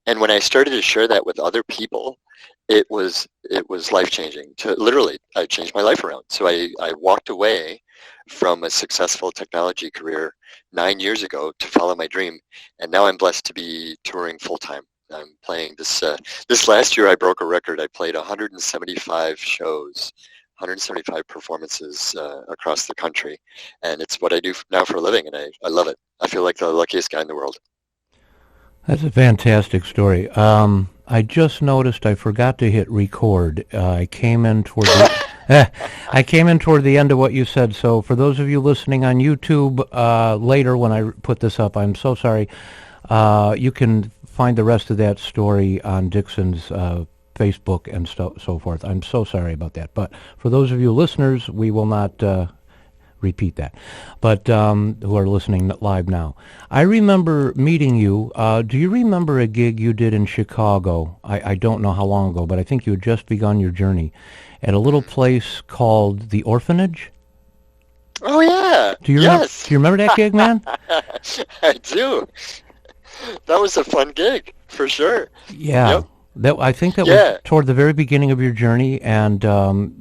And when I started to share that with other people, it was life-changing. Literally, I changed my life around. So I walked away from a successful technology career 9 years ago to follow my dream, and now I'm blessed to be touring full-time. I'm playing this last year. I broke a record. I played 175 shows, 175 performances across the country, and it's what I do now for a living, and I love it. I feel like the luckiest guy in the world. That's a fantastic story. I just noticed I forgot to hit record. I came in toward I came in toward the end of what you said. So for those of you listening on YouTube later when I put this up, I'm so sorry. You can find the rest of that story on Dixon's Facebook and so forth. I'm so sorry about that. But for those of you listeners, we will not repeat that, but who are listening live now. I remember meeting you. Do you remember a gig you did in Chicago? I don't know how long ago, but I think you had just begun your journey at a little place called The Orphanage. Oh yeah, Do you yes, do you remember that gig, man? I do. That was a fun gig for sure. Yeah. Yep. I think that was Yeah. toward the very beginning of your journey, and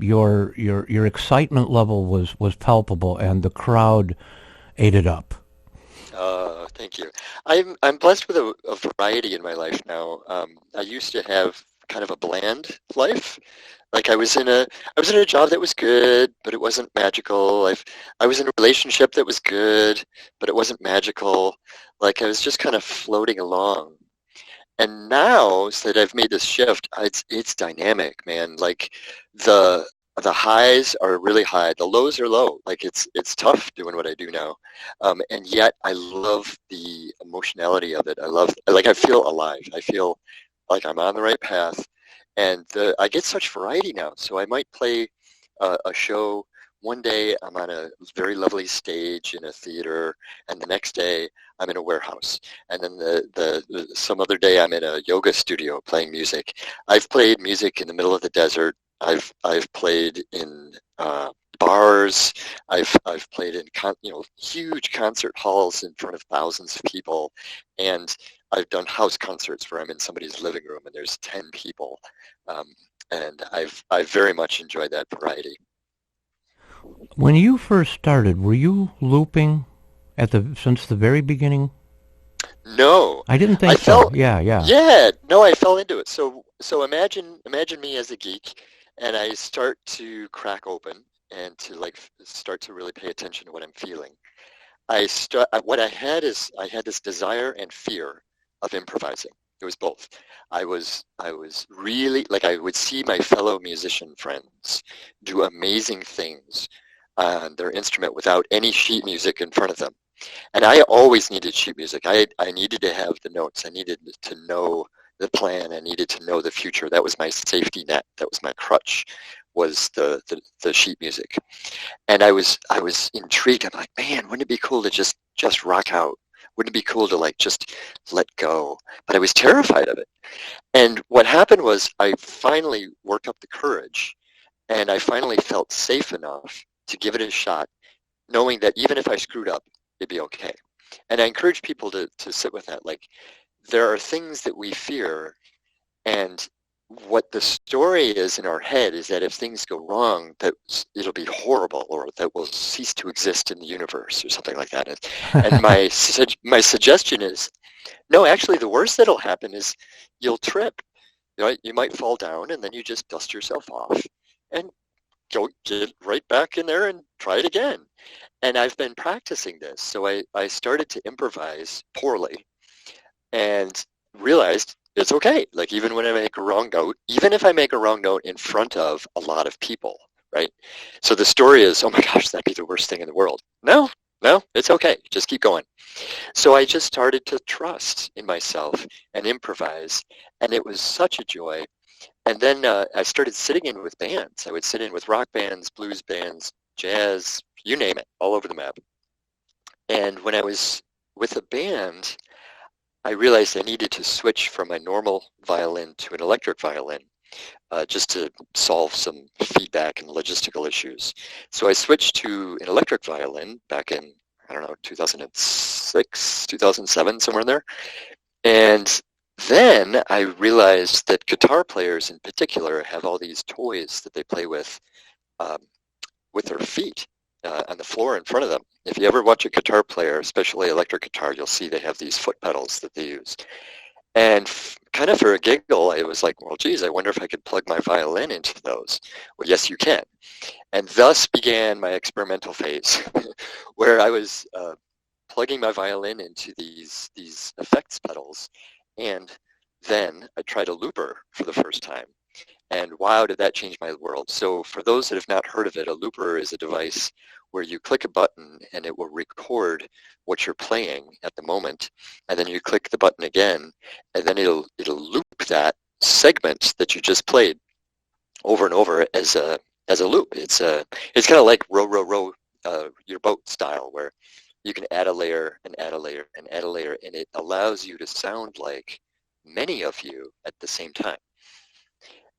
your excitement level was palpable, and the crowd ate it up. Thank you. I'm blessed with a variety in my life now. I used to have kind of a bland life. Like I was in a job that was good, but it wasn't magical. I was in a relationship that was good, but it wasn't magical. Like I was just kind of floating along. And now so that I've made this shift, it's dynamic, man. Like the the highs are really high, the lows are low. Like it's tough doing what I do now, and yet I love the emotionality of it. I feel alive. I feel like I'm on the right path, and I get such variety now. So I might play a show. One day I'm on a very lovely stage in a theater, and the next day I'm in a warehouse, and then some other day I'm in a yoga studio playing music. I've played music in the middle of the desert. I've played in bars. I've played in huge concert halls in front of thousands of people, and I've done house concerts where I'm in somebody's living room and there's 10 people, um, and I've very much enjoyed that variety. When you first started, were you looping since the very beginning? No, I didn't I think so. felt, Yeah, yeah. yeah, no, I fell into it. So imagine me as a geek, and I start to crack open and to start to really pay attention to what I'm feeling. What I had this desire and fear of improvising. It was both. I was really like I would see my fellow musician friends do amazing things on their instrument without any sheet music in front of them. And I always needed sheet music. I needed to have the notes. I needed to know the plan. I needed to know the future. That was my safety net. That was my crutch, was the sheet music. And I was intrigued. I'm like, man, wouldn't it be cool to just rock out? Wouldn't it be cool to just let go? But I was terrified of it. And what happened was I finally worked up the courage, and I finally felt safe enough to give it a shot, knowing that even if I screwed up, it'd be okay. And I encourage people to sit with that. Like, there are things that we fear, and what the story is in our head is that if things go wrong, that it'll be horrible, or that we'll cease to exist in the universe, or something like that. And my suggestion is, no, actually, the worst that'll happen is you'll trip. You might fall down, and then you just dust yourself off and go get right back in there and try it again. And I've been practicing this. So I started to improvise poorly and realized it's okay. Like, even when I make a wrong note, even if I make a wrong note in front of a lot of people, right? So the story is, oh my gosh, that'd be the worst thing in the world. No, no, it's okay. Just keep going. So I just started to trust in myself and improvise, and it was such a joy. And then I started sitting in with bands. I would sit in with rock bands, blues bands, jazz, you name it, all over the map. And when I was with a band, I realized I needed to switch from my normal violin to an electric violin, just to solve some feedback and logistical issues. So I switched to an electric violin back in, I don't know, 2006, 2007, somewhere in there. And Then I realized that guitar players in particular have all these toys that they play um, with their feet on the floor in front of them. If you ever watch a guitar player, especially electric guitar, you'll see they have these foot pedals that they use. And kind of for a giggle, I was like, well, geez, I wonder if I could plug my violin into those. Well, yes, you can. And thus began my experimental phase, where I was plugging my violin into these effects pedals, and then I tried a looper for the first time. And wow, did that change my world. So for those that have not heard of it, a looper is a device where you click a button and it will record what you're playing at the moment. And then you click the button again, and then it'll loop that segment that you just played over and over as a loop. It's kind of like row, row, row your boat style, where you can add a layer and add a layer and add a layer, and it allows you to sound like many of you at the same time.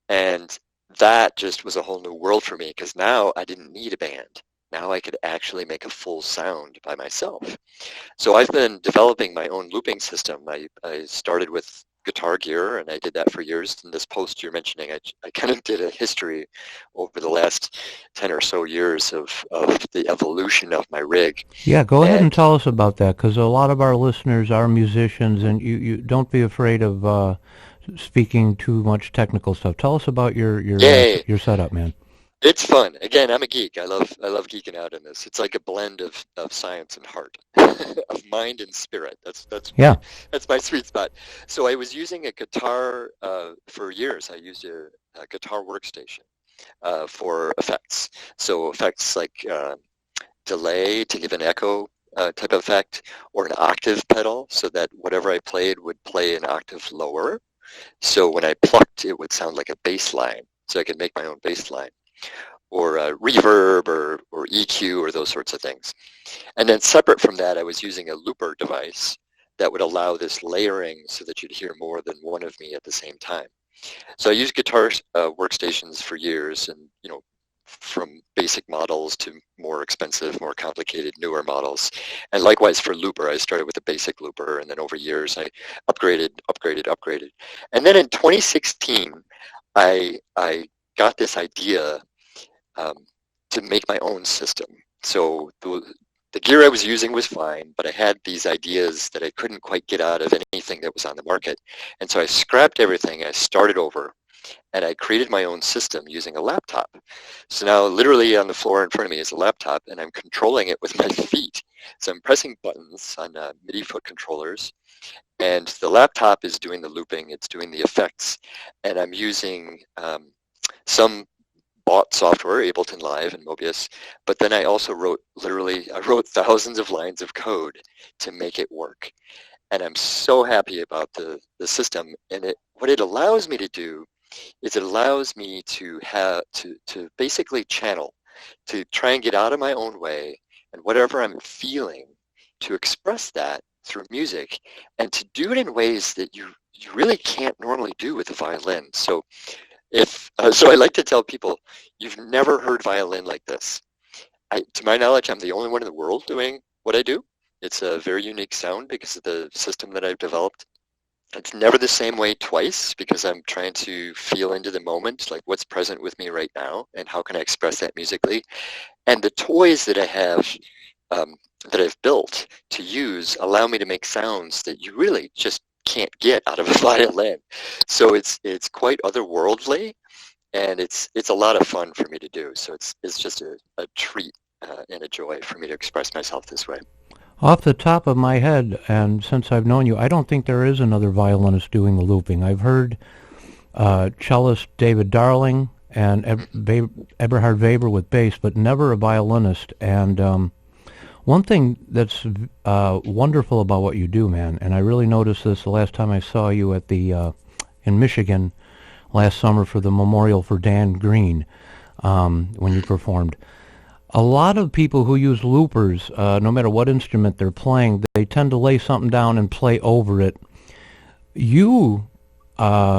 And that just was a whole new world for me, because now I didn't need a band. Now I could actually make a full sound by myself. So I've been developing my own looping system. I started with guitar gear, and I did that for years. In this post you're mentioning, I kind of did a history over the last 10 or so years of the evolution of my rig. Yeah, go ahead and tell us about that, because a lot of our listeners are musicians, and you don't be afraid of speaking too much technical stuff. Tell us about your setup, man. It's fun. Again, I'm a geek. I love geeking out in this. It's like a blend of science and heart, of mind and spirit. That's my sweet spot. So I was using a guitar for years. I used a guitar workstation for effects. So effects like delay to give an echo type of effect, or an octave pedal, so that whatever I played would play an octave lower. So when I plucked, it would sound like a bass line. So I could make my own bass line, or reverb, or EQ, or those sorts of things. And then separate from that, I was using a looper device that would allow this layering so that you'd hear more than one of me at the same time. So I used guitar workstations for years, and from basic models to more expensive, more complicated, newer models. And likewise for looper, I started with a basic looper, and then over years I upgraded. And then in 2016, I got this idea to make my own system. So the gear I was using was fine, but I had these ideas that I couldn't quite get out of anything that was on the market. And so I scrapped everything, I started over, and I created my own system using a laptop. So now literally on the floor in front of me is a laptop, and I'm controlling it with my feet. So I'm pressing buttons on MIDI foot controllers, and the laptop is doing the looping, it's doing the effects, and I'm using some bought software, Ableton Live and Mobius, but then I also wrote thousands of lines of code to make it work. And I'm so happy about the system. And what it allows me to do is it allows me to basically channel, to try and get out of my own way, and whatever I'm feeling, to express that through music, and to do it in ways that you really can't normally do with the violin. So so I like to tell people, you've never heard violin like this. To my knowledge, I'm the only one in the world doing what I do. It's a very unique sound because of the system that I've developed. It's never the same way twice, because I'm trying to feel into the moment, like what's present with me right now, and how can I express that musically. And the toys that I have, that I've built to use, allow me to make sounds that you really just can't get out of a violin. So it's quite otherworldly, and it's a lot of fun for me to do. So it's just a treat and a joy for me to express myself this way. Off the top of my head, and since I've known you, I don't think there is another violinist doing the looping. I've heard cellist David Darling and Eberhard Weber with bass, but never a violinist. And one thing that's wonderful about what you do, man, and I really noticed this the last time I saw you at the in Michigan last summer for the memorial for Dan Green, when you performed. A lot of people who use loopers, no matter what instrument they're playing, they tend to lay something down and play over it. You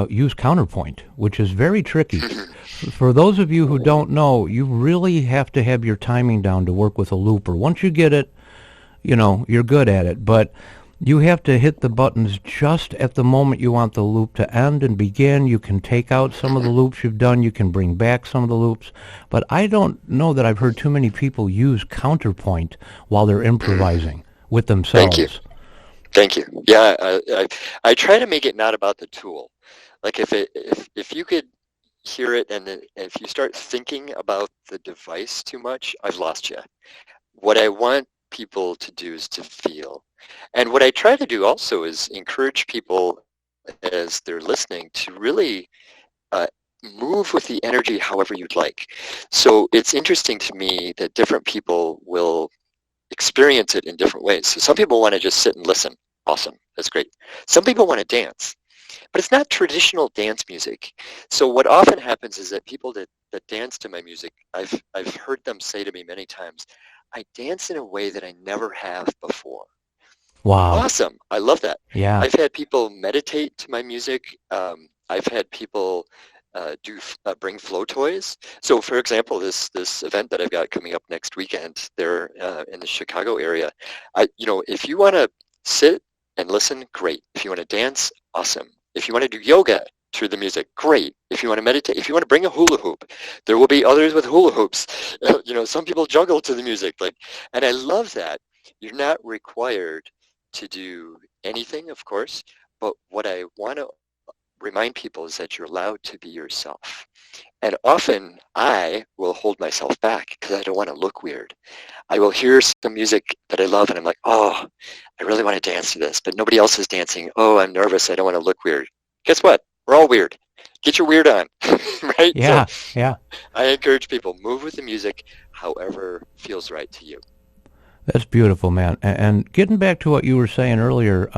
use counterpoint, which is very tricky. For those of you who don't know, you really have to have your timing down to work with a looper. Once you get it, you're good at it. But You have to hit the buttons just at the moment you want the loop to end and begin. You can take out some of the loops you've done. You can bring back some of the loops. But I don't know that I've heard too many people use counterpoint while they're improvising with Thank you. themselves. Thank you. Yeah, I try to make it not about the tool. Like if you could hear it and if you start thinking about the device too much, I've lost you. What I want people to do is to feel. And what I try to do also is encourage people as they're listening to really uh, move with the energy however you'd like. So it's interesting to me that different people will experience it in different ways. So some people want to just sit and listen. Awesome. That's great. Some people want to dance. But it's not traditional dance music. So what often happens is that people that dance to my music, I've heard them say to me many times, I dance in a way that I never have before. Wow. Awesome. I love that. Yeah. I've had people meditate to my music. I've had people bring flow toys. So for example, this event that I've got coming up next weekend there in the Chicago area, if you want to sit and listen, great. If you want to dance, awesome. If you want to do yoga through the music, great. If you want to meditate, if you want to bring a hula hoop, there will be others with hula hoops. Some people juggle to the music, and I love that. You're not required to do anything, of course, but what I want to remind people is that you're allowed to be yourself. And often I will hold myself back because I don't want to look weird. I will hear some music that I love and I'm like, oh, I really want to dance to this, but nobody else is dancing. Oh, I'm nervous. I don't want to look weird. Guess what? We're all weird. Get your weird on, right? Yeah. So Yeah. I encourage people, move with the music however feels right to you. That's beautiful, man. And getting back to what you were saying earlier,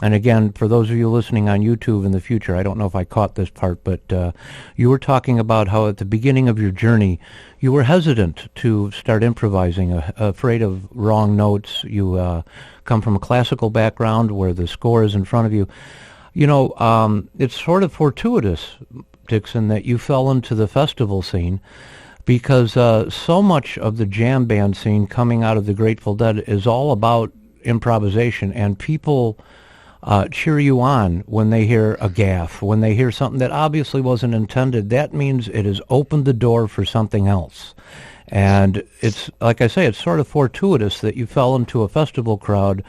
and again, for those of you listening on YouTube in the future, I don't know if I caught this part, but you were talking about how at the beginning of your journey, you were hesitant to start improvising, afraid of wrong notes. You come from a classical background where the score is in front of you. It's sort of fortuitous, Dixon, that you fell into the festival scene because so much of the jam band scene coming out of the Grateful Dead is all about improvisation, and people cheer you on when they hear a gaffe, when they hear something that obviously wasn't intended. That means it has opened the door for something else. And it's, like I say, it's sort of fortuitous that you fell into a festival crowd.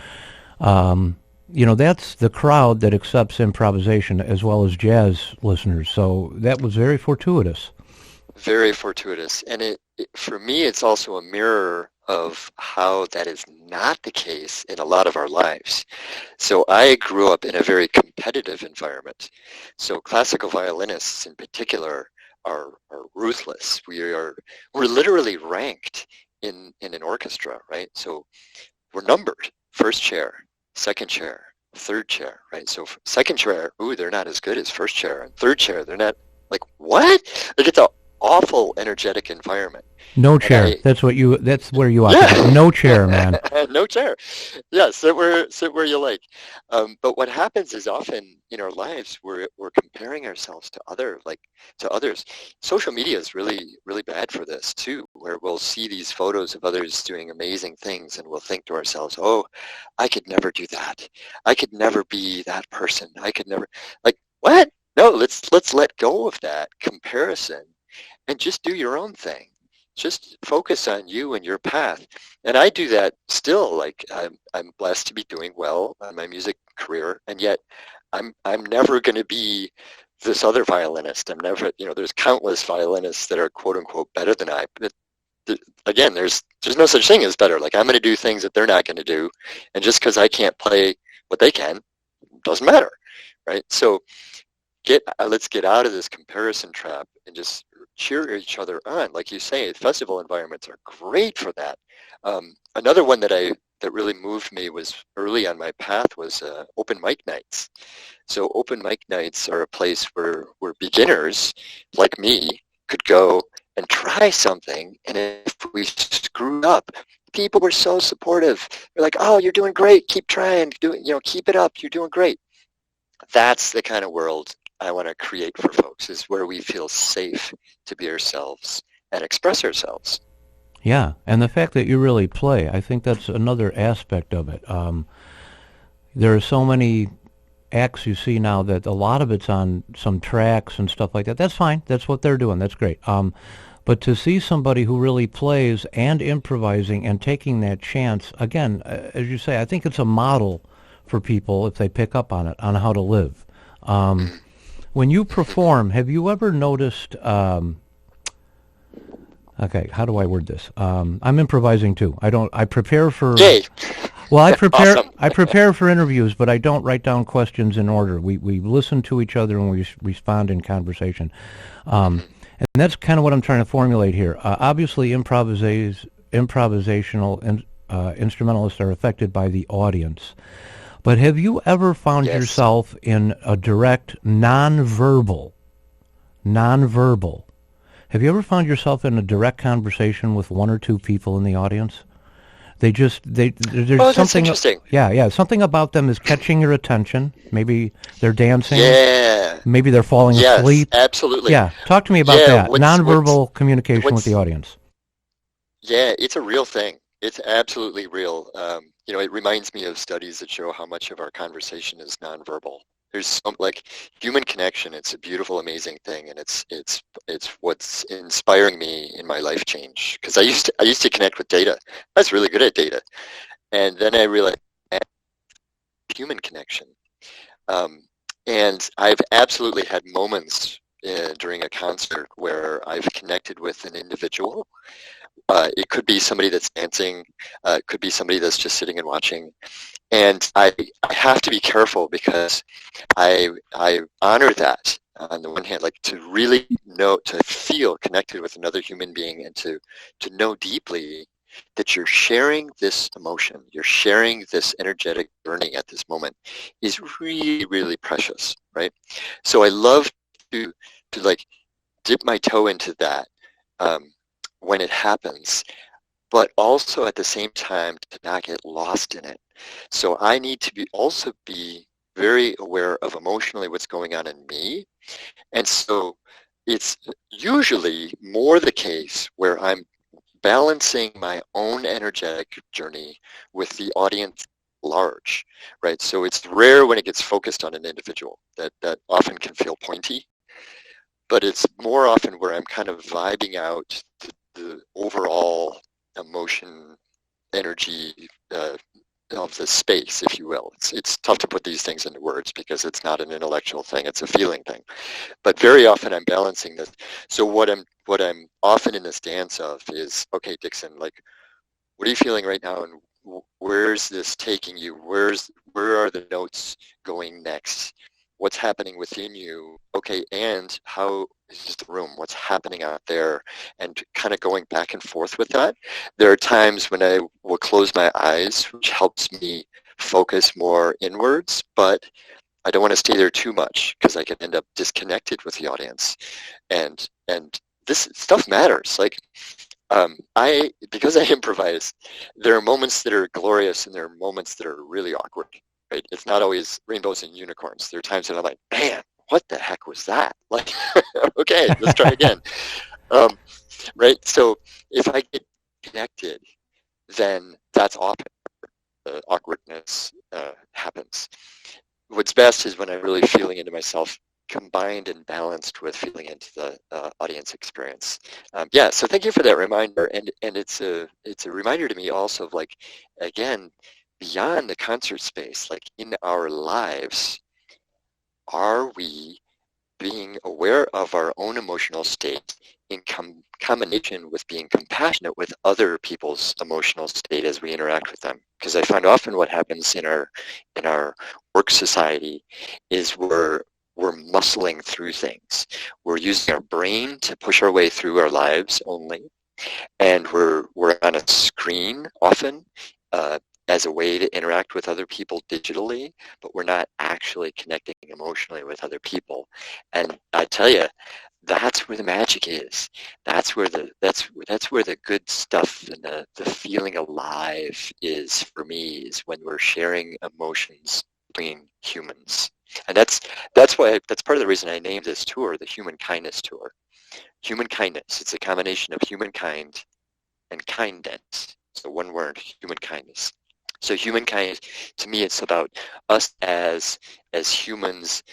That's the crowd that accepts improvisation as well as jazz listeners. So that was very fortuitous. Very fortuitous. And for me, it's also a mirror of how that is not the case in a lot of our lives. So I grew up in a very competitive environment. So classical violinists in particular are ruthless. We're literally ranked in an orchestra, right? So we're numbered: first chair, second chair, third chair, right? So second chair, ooh, they're not as good as first chair. And third chair, they're not, like, what? Like, it's an awful energetic environment. No chair. That's where you occupy. Yeah. No chair, man. No chair. Yeah, sit where you like. But what happens is often in our lives we're comparing ourselves to others. Social media is really, really bad for this too, where we'll see these photos of others doing amazing things and we'll think to ourselves, oh, I could never do that. I could never be that person. I could never, like, what? No, let's let go of that comparison and just do your own thing. Just focus on you and your path. And I do that still. Like, I'm blessed to be doing well on my music career, and yet I'm never going to be this other violinist. I'm never, there's countless violinists that are quote unquote better than I. But again, there's no such thing as better. Like, I'm going to do things that they're not going to do, and just because I can't play what they can, doesn't matter, right? So let's get out of this comparison trap and just cheer each other on. Like you say, festival environments are great for that. Another one that really moved me was early on my path was open mic nights. So open mic nights are a place where beginners like me could go and try something, and if we screwed up, people were so supportive. They're like, oh, you're doing great, keep trying, keep it up, you're doing great. That's the kind of world I want to create for folks, is where we feel safe to be ourselves and express ourselves. Yeah, and the fact that you really play, I think that's another aspect of it. There are so many acts you see now that a lot of it's on some tracks and stuff like that. That's fine. That's what they're doing. That's great. But to see somebody who really plays and improvising and taking that chance, again, as you say, I think it's a model for people if they pick up on it, on how to live. When you perform, have you ever noticed, okay, how do I word this? I'm improvising too. I prepare for, Yay! well, Awesome. I prepare for interviews, but I don't write down questions in order. We listen to each other and we respond in conversation. And that's kind of what I'm trying to formulate here. Obviously, improvisational instrumentalists are affected by the audience. But have you ever found Yes. yourself in a direct nonverbal, have you ever found yourself in a direct conversation with one or two people in the audience? There's Oh, that's something, interesting. yeah, something about them is catching your attention. Maybe they're dancing. Yeah. Maybe they're falling Yes, asleep. absolutely. Yeah, talk to me about Yeah, that. Nonverbal communication with the what's audience. yeah, it's a real thing. It's absolutely real. It reminds me of studies that show how much of our conversation is nonverbal. There's some like human connection. It's a beautiful, amazing thing, and it's what's inspiring me in my life change. Because I used to connect with data. I was really good at data, and then I realized human connection. Um, and I've absolutely had moments during a concert where I've connected with an individual. It could be somebody that's dancing. It could be somebody that's just sitting and watching. And I have to be careful because I honor that on the one hand, like to really know, to feel connected with another human being and to know deeply that you're sharing this emotion, you're sharing this energetic burning at this moment is really, really precious, right? So I love to like dip my toe into that when it happens, but also at the same time to not get lost in it. So I need to be very aware of emotionally what's going on in me. And so it's usually more the case where I'm balancing my own energetic journey with the audience at large, right? So it's rare when it gets focused on an individual. That often can feel pointy, but it's more often where I'm kind of vibing out the overall emotion, energy of the space, if you will. It's tough to put these things into words because it's not an intellectual thing; it's a feeling thing. But very often I'm balancing this. So what I'm often in this dance of is, okay, Dixon, like, what are you feeling right now, and where's this taking you? Where are the notes going next? What's happening within you? Okay, and how is the room? What's happening out there? And kind of going back and forth with that. There are times when I will close my eyes, which helps me focus more inwards, but I don't want to stay there too much because I can end up disconnected with the audience. And this stuff matters. Like because I improvise, there are moments that are glorious and there are moments that are really awkward. Right? It's not always rainbows and unicorns. There are times that I'm like, man, what the heck was that? Like, okay, let's try again. Um, right? So if I get connected, then that's often the awkwardness happens. What's best is when I'm really feeling into myself, combined and balanced with feeling into the audience experience. Yeah, so thank you for that reminder, and it's a reminder to me also of, like, again, beyond the concert space, like in our lives, are we being aware of our own emotional state in combination with being compassionate with other people's emotional state as we interact with them? Because I find often what happens in our work society is we're muscling through things. We're using our brain to push our way through our lives only, and we're on a screen often as a way to interact with other people digitally, but we're not actually connecting emotionally with other people. And I tell you, that's where the magic is. That's where the good stuff and the feeling alive is for me, is when we're sharing emotions between humans. And that's part of the reason I named this tour the Human Kindness Tour. Human kindness. It's a combination of humankind and kindness. So one word, human kindness. So humankind, to me, it's about us as humans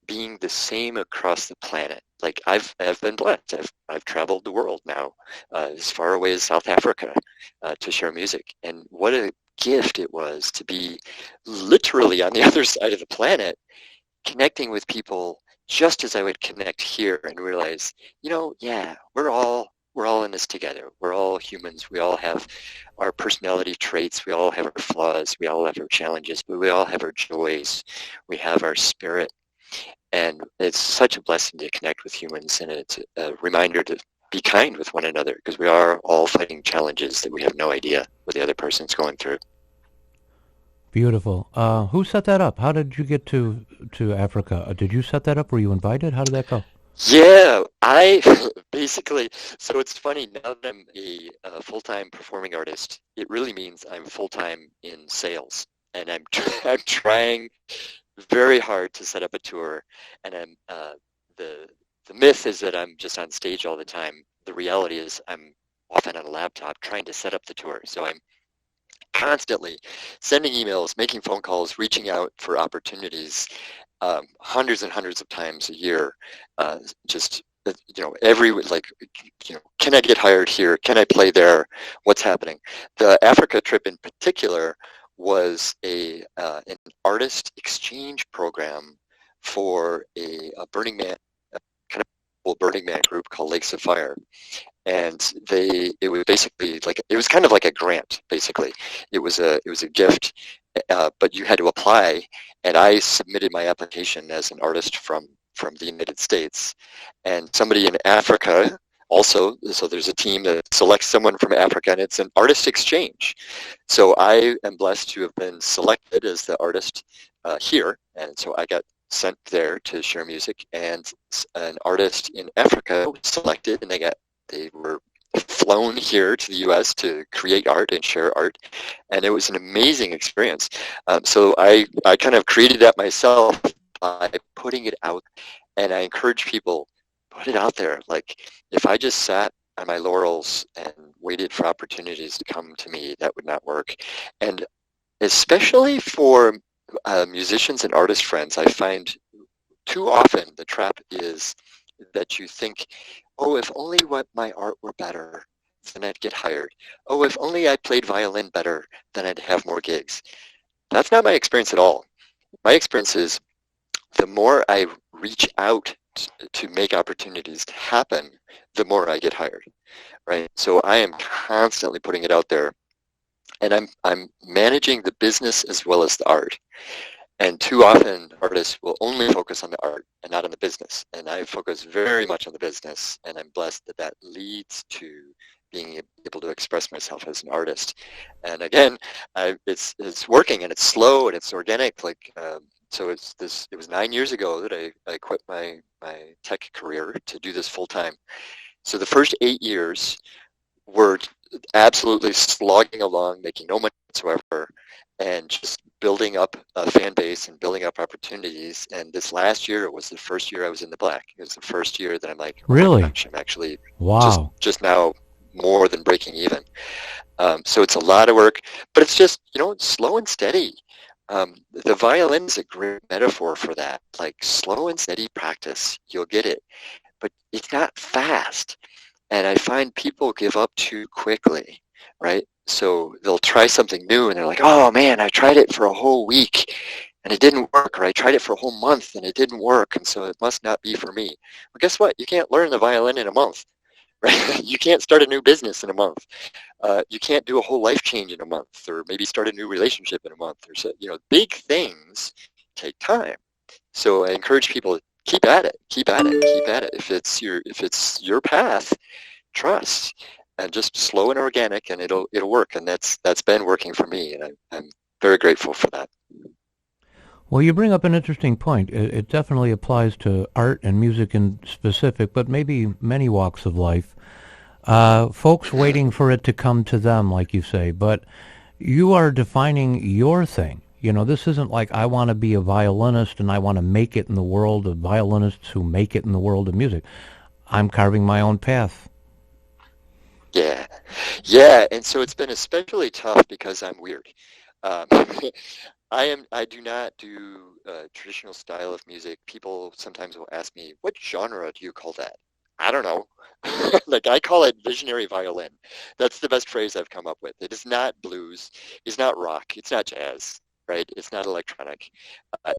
being the same across the planet. Like I've been blessed. I've traveled the world now, as far away as South Africa, to share music. And what a gift it was to be literally on the other side of the planet, connecting with people just as I would connect here, and realize, yeah, we're all in this together. We're all humans. We all have our personality traits. We all have our flaws. We all have our challenges, but we all have our joys. We have our spirit. And it's such a blessing to connect with humans, and it's a reminder to be kind with one another, because we are all fighting challenges that we have no idea what the other person's going through. Beautiful. Who set that up? How did you get to Africa? Did you set that up? Were you invited? How did that go? Yeah, I basically, so it's funny, now that I'm a full-time performing artist, it really means I'm full-time in sales. And I'm trying very hard to set up a tour. And the myth is that I'm just on stage all the time. The reality is I'm often on a laptop trying to set up the tour. So I'm constantly sending emails, making phone calls, reaching out for opportunities, hundreds and hundreds of times a year. Just can I get hired here? Can I play there? What's happening? The Africa trip in particular was an artist exchange program for a Burning Man, a kind of cool Burning Man group called Lakes of Fire. And it was basically it was kind of like a grant, basically. It was a gift, but you had to apply, and I submitted my application as an artist from the United States, and somebody in Africa also. So there's a team that selects someone from Africa, and it's an artist exchange. So I am blessed to have been selected as the artist here, and so I got sent there to share music, and an artist in Africa was selected, and they were flown here to the U.S. to create art and share art, and it was an amazing experience. So I kind of created that myself by putting it out, and I encourage people, put it out there. Like, if I just sat on my laurels and waited for opportunities to come to me, that would not work. And especially for musicians and artist friends, I find too often the trap is that you think, oh, if only my art were better, then I'd get hired. Oh, if only I played violin better, then I'd have more gigs. That's not my experience at all. My experience is the more I reach out to make opportunities to happen, the more I get hired, right? So I am constantly putting it out there, and I'm managing the business as well as the art. And too often, artists will only focus on the art and not on the business. And I focus very much on the business, and I'm blessed that that leads to being able to express myself as an artist. And again, it's working, and it's slow, and it's organic. So it was 9 years ago that I quit my tech career to do this full time. So the first 8 years were absolutely slogging along, making no money whatsoever, and just building up a fan base and building up opportunities. And this last year, it was the first year I was in the black. It was the first year that I'm like, oh really? my gosh, I'm actually just now more than breaking even. So it's a lot of work, but it's just, slow and steady. The violin is a great metaphor for that. Like, slow and steady practice, you'll get it. But it's not fast. And I find people give up too quickly, right? So they'll try something new, and they're like, oh man, I tried it for a whole week and it didn't work, or I tried it for a whole month and it didn't work, and so it must not be for me. Well, guess what? You can't learn the violin in a month, right? You can't start a new business in a month. You can't do a whole life change in a month, or maybe start a new relationship in a month, or so. Big things take time. So I encourage people to keep at it, keep at it, keep at it. If it's your path, trust, and just slow and organic, and it'll work. And that's been working for me, and I'm very grateful for that. Well, you bring up an interesting point. It definitely applies to art and music in specific, but maybe many walks of life. Folks waiting for it to come to them, like you say, but you are defining your thing. This isn't like I want to be a violinist and I want to make it in the world of violinists who make it in the world of music. I'm carving my own path. Yeah, and so it's been especially tough because I'm weird. Um, I do not do traditional style of music. People sometimes will ask me, what genre do you call that? I don't know. Like I call it visionary violin. That's the best phrase I've come up with. It is not blues. It's not rock. It's not jazz, right? It's not electronic.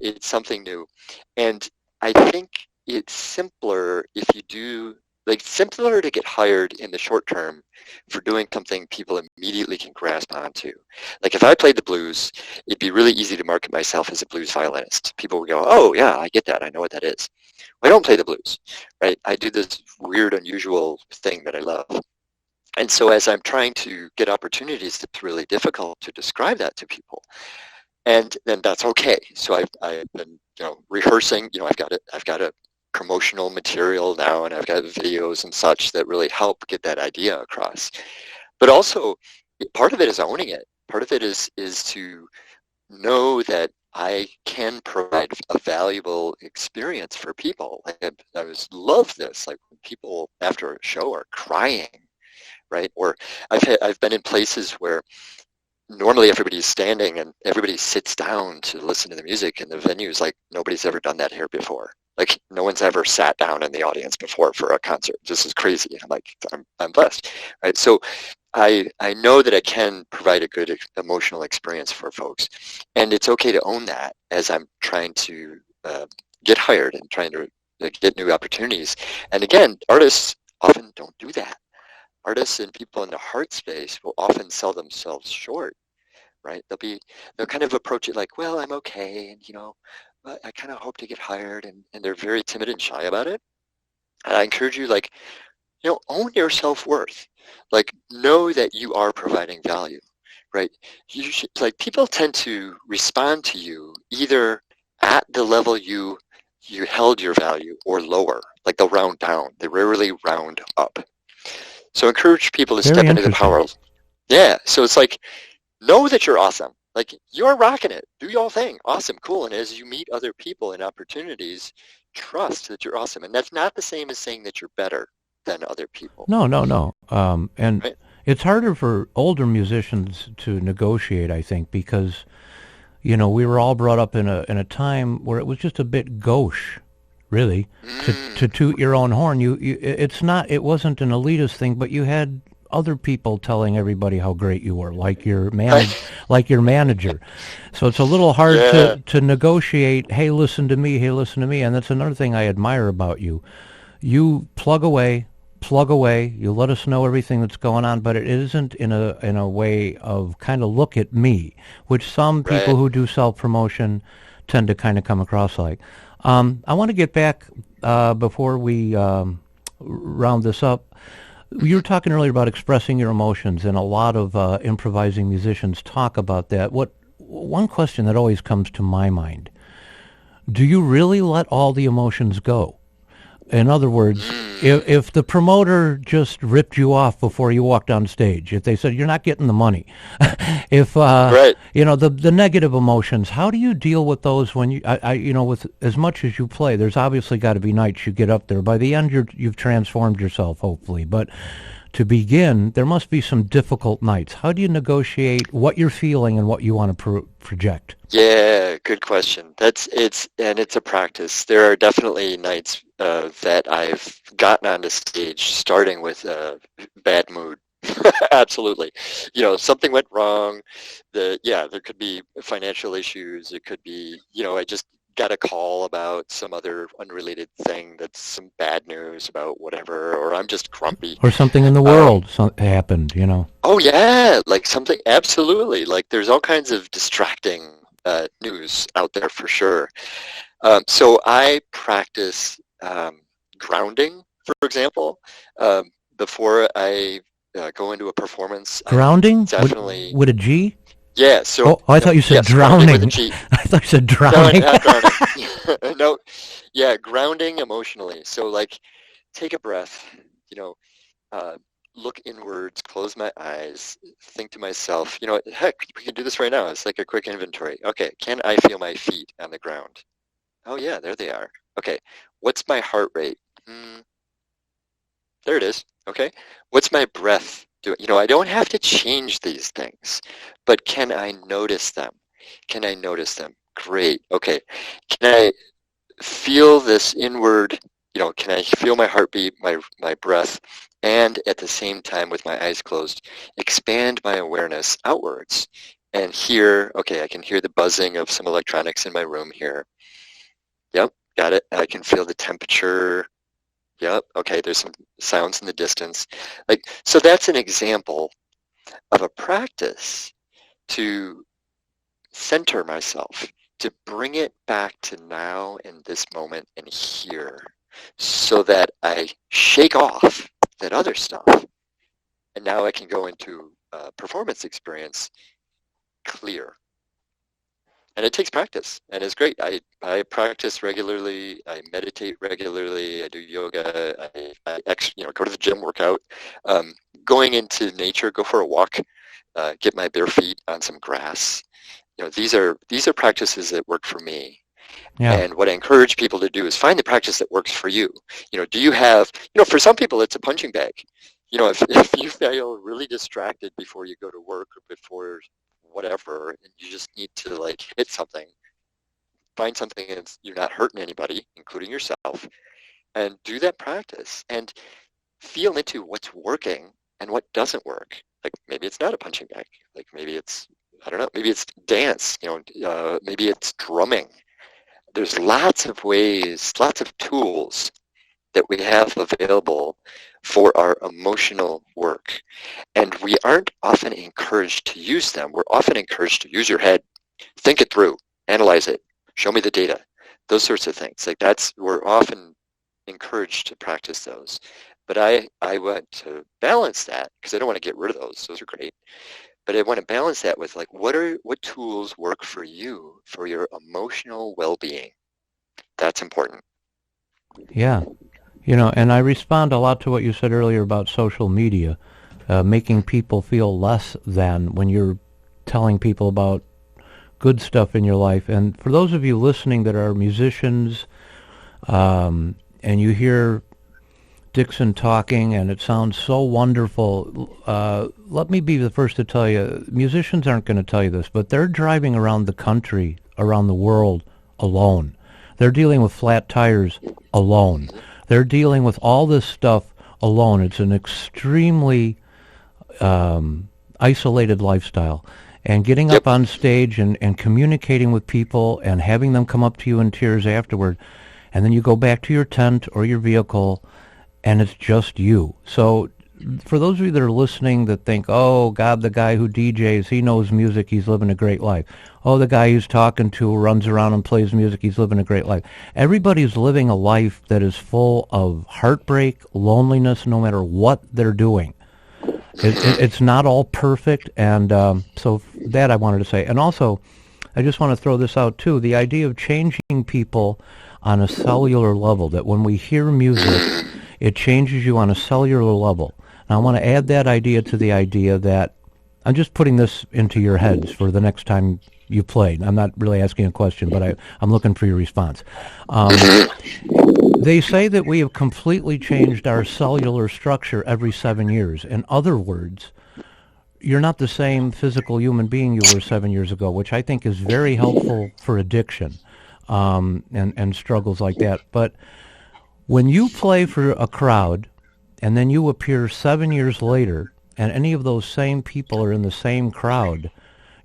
It's something new. And I think it's simpler if you do, like simpler to get hired in the short term for doing something people immediately can grasp onto. Like if I played the blues, it'd be really easy to market myself as a blues violinist. People would go, oh yeah, I get that. I know what that is. Well, I don't play the blues, right? I do this weird, unusual thing that I love. And so as I'm trying to get opportunities, it's really difficult to describe that to people. And then that's okay. So I've been, rehearsing, I've got a promotional material now, and I've got videos and such that really help get that idea across. But also, part of it is owning it. Part of it is to know that I can provide a valuable experience for people. Like I love this. Like when people after a show are crying, right? Or I've been in places where normally everybody's standing and everybody sits down to listen to the music, and the venue's like nobody's ever done that here before. Like no one's ever sat down in the audience before for a concert. This is crazy. I'm like, I'm blessed, right? So I know that I can provide a good emotional experience for folks, and it's okay to own that as I'm trying to get hired and trying to get new opportunities. And again, artists often don't do that. Artists and people in the heart space will often sell themselves short, right? They'll kind of approach it like, well, I'm okay, and I kind of hope to get hired, and they're very timid and shy about it. And I encourage you, like, own your self-worth. Like, know that you are providing value, right? You should, like, people tend to respond to you either at the level you held your value or lower. Like they'll round down. They rarely round up. So encourage people to step into the power. Yeah. So it's like, know that you're awesome. Like you're rocking it. Do your thing. Awesome. Cool. And as you meet other people and opportunities, trust that you're awesome. And that's not the same as saying that you're better than other people. No. And right? It's harder for older musicians to negotiate, I think, because, we were all brought up in a time where it was just a bit gauche, really, to toot your own horn. It wasn't an elitist thing, but you had other people telling everybody how great you were, like your manager. So it's a little hard to negotiate, hey, listen to me, and that's another thing I admire about you. You plug away, you let us know everything that's going on, but it isn't in a way of kind of look at me, which some people who do self-promotion tend to kind of come across like. I want to get back before we round this up. You were talking earlier about expressing your emotions, and a lot of improvising musicians talk about that. One question that always comes to my mind, do you really let all the emotions go? In other words, if the promoter just ripped you off before you walked on stage, if they said you're not getting the money, if the negative emotions, how do you deal with those when with as much as you play? There's obviously got to be nights you get up there. By the end, you've transformed yourself, hopefully, but to begin, there must be some difficult nights. How do you negotiate what you're feeling and what you want to project? Yeah, good question. It's a practice. There are definitely nights that I've gotten onto stage starting with a bad mood. Absolutely. Something went wrong. There could be financial issues. It could be, I just got a call about some other unrelated thing that's some bad news about whatever, or I'm just grumpy. Or something in the world happened, Oh yeah, like something, absolutely. Like there's all kinds of distracting news out there for sure. So I practice grounding, for example, before I go into a performance. Grounding? Definitely. With a G? Yeah. So. I thought you said drowning. With a G. I thought you said drowning. No, not drowning. No. Yeah, grounding emotionally. So like, take a breath. Look inwards, close my eyes, think to myself, heck, we can do this right now. It's like a quick inventory. Okay, can I feel my feet on the ground? Oh yeah, there they are. Okay, what's my heart rate? There it is. Okay, what's my breath doing? I don't have to change these things, but can I notice them? Can I notice them? Great. Okay. Can I feel this inward, can I feel my heartbeat, my breath, and at the same time with my eyes closed, expand my awareness outwards and hear, okay, I can hear the buzzing of some electronics in my room here. Yep, got it. I can feel the temperature. Yep, okay, there's some sounds in the distance. So that's an example of a practice to center myself, to bring it back to now and this moment and here, so that I shake off that other stuff. And now I can go into a performance experience clear. And it takes practice, and it's great. I practice regularly. I meditate regularly. I do yoga. I go to the gym, work out. Going into nature, go for a walk, get my bare feet on some grass. These are practices that work for me. Yeah. And what I encourage people to do is find the practice that works for you. Do you have, for some people it's a punching bag. If you feel really distracted before you go to work or before whatever, and you just need to hit something, find something that's you're not hurting anybody, including yourself, and do that practice and feel into what's working and what doesn't work. Maybe it's not a punching bag. Maybe it's, I don't know, maybe it's dance, maybe it's drumming. There's lots of ways, lots of tools that we have available for our emotional work. And we aren't often encouraged to use them. We're often encouraged to use your head, think it through, analyze it, show me the data, those sorts of things. We're often encouraged to practice those. But I want to balance that, because I don't want to get rid of those. Those are great. But I want to balance that with what tools work for you for your emotional well-being. That's important. Yeah. And I respond a lot to what you said earlier about social media, making people feel less than when you're telling people about good stuff in your life. And for those of you listening that are musicians, and you hear Dixon talking and it sounds so wonderful, let me be the first to tell you, musicians aren't going to tell you this, but they're driving around the country, around the world, alone. They're dealing with flat tires alone. They're dealing with all this stuff alone. It's an extremely isolated lifestyle. And getting up on stage and communicating with people and having them come up to you in tears afterward, and then you go back to your tent or your vehicle, and it's just you. So for those of you that are listening that think, oh, God, the guy who DJs, he knows music, he's living a great life. Oh, the guy who's talking to runs around and plays music, he's living a great life. Everybody's living a life that is full of heartbreak, loneliness, no matter what they're doing. It's not all perfect, and so that I wanted to say. And also, I just want to throw this out, too, the idea of changing people on a cellular level, that when we hear music, it changes you on a cellular level. Now, I want to add that idea to the idea that, I'm just putting this into your heads for the next time you play. I'm not really asking a question, but I'm looking for your response. They say that we have completely changed our cellular structure every 7 years. In other words, you're not the same physical human being you were 7 years ago, which I think is very helpful for addiction and struggles like that. But when you play for a crowd and then you appear 7 years later and any of those same people are in the same crowd,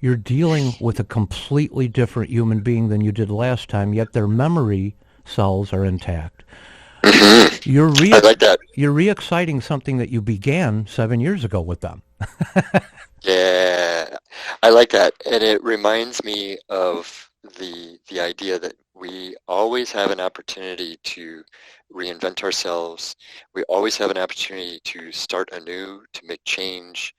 you're dealing with a completely different human being than you did last time, yet their memory cells are intact. I like that. You're re-exciting something that you began 7 years ago with them. Yeah, I like that. And it reminds me of the idea that we always have an opportunity to reinvent ourselves. We always have an opportunity to start anew, to make change.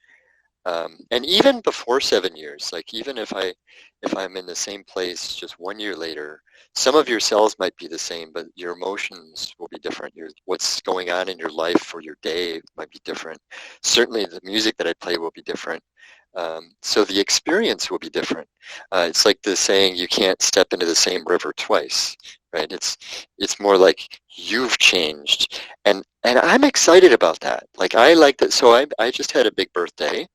And even before 7 years, even if I'm in the same place just 1 year later, some of your cells might be the same, but your emotions will be different. What's going on in your life for your day might be different. Certainly the music that I play will be different. So the experience will be different. It's like the saying, you can't step into the same river twice, right? It's more like you've changed. And I'm excited about that. Like, I like that. So I just had a big birthday,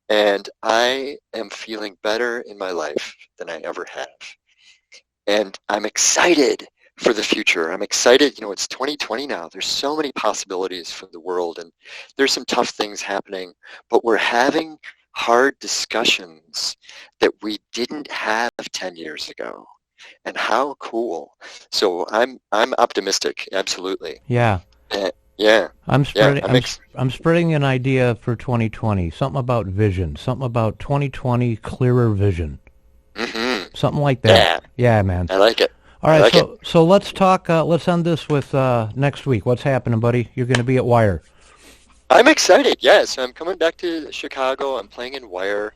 and I am feeling better in my life than I ever have. And I'm excited for the future. I'm excited. You know, it's 2020 now. There's so many possibilities for the world, and there's some tough things happening, but we're having hard discussions that we didn't have 10 years ago. And how cool. So I'm optimistic, absolutely. Yeah. Yeah. I'm spreading. Yeah, I'm spreading an idea for 2020. Something about vision. Something about 2020 clearer vision. Mm-hmm. Something like that. Yeah, man. I like it. All right. So let's talk. Let's end this with next week. What's happening, buddy? You're going to be at Wire. I'm excited. Yes, I'm coming back to Chicago. I'm playing in Wire.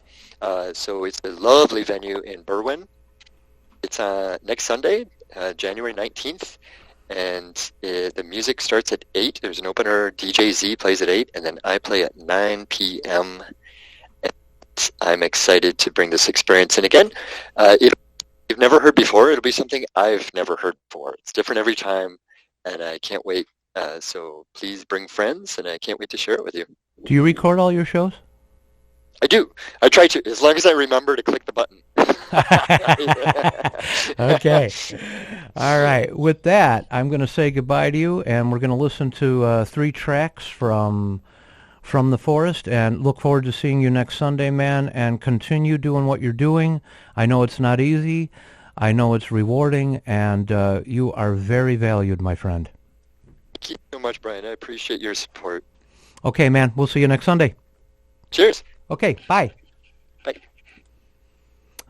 So it's a lovely venue in Berwyn. It's next Sunday, January 19th. And the music starts at 8. There's an opener. DJ Z plays at 8, and then I play at 9 p.m. And I'm excited to bring this experience. And again, you've never heard before. It'll be something I've never heard before. It's different every time, and I can't wait. So please bring friends, and I can't wait to share it with you. Do you record all your shows? I do. I try to, as long as I remember to click the button. Okay. All right. With that, I'm going to say goodbye to you, and we're going to listen to 3 tracks from the Forest, and look forward to seeing you next Sunday, man, and continue doing what you're doing. I know it's not easy. I know it's rewarding, and you are very valued, my friend. Thank you so much, Brian. I appreciate your support. Okay, man. We'll see you next Sunday. Cheers. Okay, bye. Bye.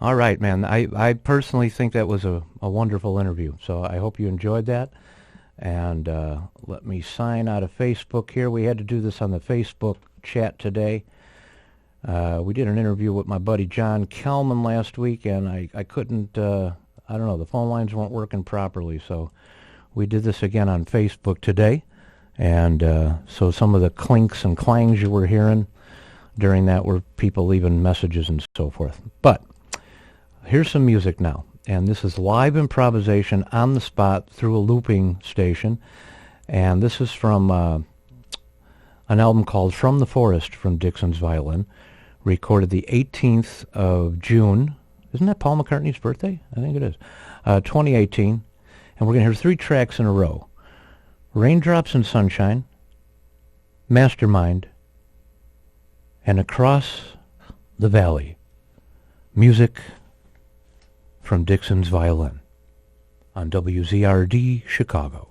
All right, man. I personally think that was a wonderful interview, so I hope you enjoyed that. And let me sign out of Facebook here. We had to do this on the Facebook chat today. We did an interview with my buddy John Kelman last week, and I couldn't, I don't know, the phone lines weren't working properly, so we did this again on Facebook today. And so some of the clinks and clangs you were hearing during that were people leaving messages and so forth. But here's some music now. And this is live improvisation on the spot through a looping station. And this is from an album called From the Forest from DIXON'S Violin, recorded the 18th of June. Isn't that Paul McCartney's birthday? I think it is. 2018. And we're going to hear 3 tracks in a row. Raindrops and Sunshine, Mastermind, and Across the Valley. Music from DIXON'S Violin on WZRD Chicago.